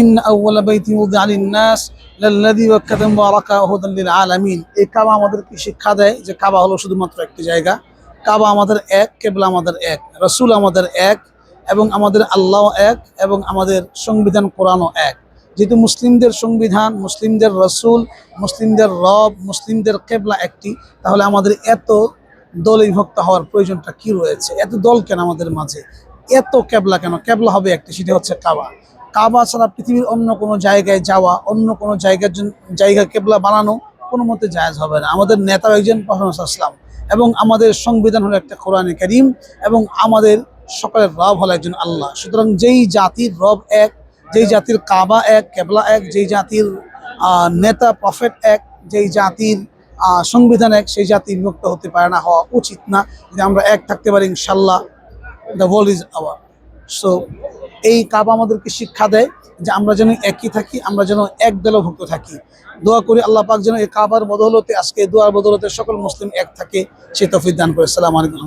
ইন্না আউওয়ালা বাইতি উযিআ লিন-নাস লাল্লাযী বাক্কাতা মুবারাকা ওয়া হুদাল লিল আলামিন। এই কাবা আমাদেরকে শিক্ষা দেয় যে কাবা হলো শুধুমাত্র একটি জায়গা। কাবা আমাদের এক, কিবলা আমাদের এক, রাসূল আমাদের এক, এবং আমাদের আল্লাহ এক, এবং আমাদের সংবিধান কোরআনও এক। যেহেতু মুসলিমদের সংবিধান, মুসলিমদের রাসূল, মুসলিমদের রব, মুসলিমদের কিবলা একটি, তাহলে আমাদের এত দলে বিভক্ত হওয়ার প্রয়োজনটা কি রয়েছে? এত দল কেন আমাদের মাঝে? এত কিবলা কেন? কিবলা হবে একটি, সেটা হচ্ছে কাবা। কাবা ছাড়া পৃথিবীর অন্য কোনো জায়গায় যাওয়া, অন্য কোনো জায়গা কিবলা বানানো কোনো মতে জায়েজ হবে না। আমাদের নেতা একজন মুহাম্মদ সাল্লাল্লাহু আলাইহি ওয়াসাল্লাম, এবং আমাদের সংবিধান হলো একটা কোরআনে কারীম, এবং আমাদের সকলের রব হলো একজন আল্লাহ। সুতরাং যেই জাতির রব এক, যেই জাতির কাবা এক, কিবলা এক, যেই জাতির নেতা প্রফেট এক, যেই জাতির সংবিধান এক, সেই জাতি বিভক্ত হতে পারে না, হওয়া উচিত না। যদি আমরা এক থাকতে পারি, ইনশাল্লাহ the world is our. So এই কাবা আমাদেরকে শিক্ষা দেয় যে আমরা যেন একই থাকি, আমরা যেন এক দলভুক্ত থাকি। দোয়া করি আল্লাহ পাক যেন এই কাবার বদৌলতে, আজকে দোয়ার বদৌলতে সকল মুসলিম এক থাকে, সে তৌফিক দান করে। আসসালামু আলাইকুম।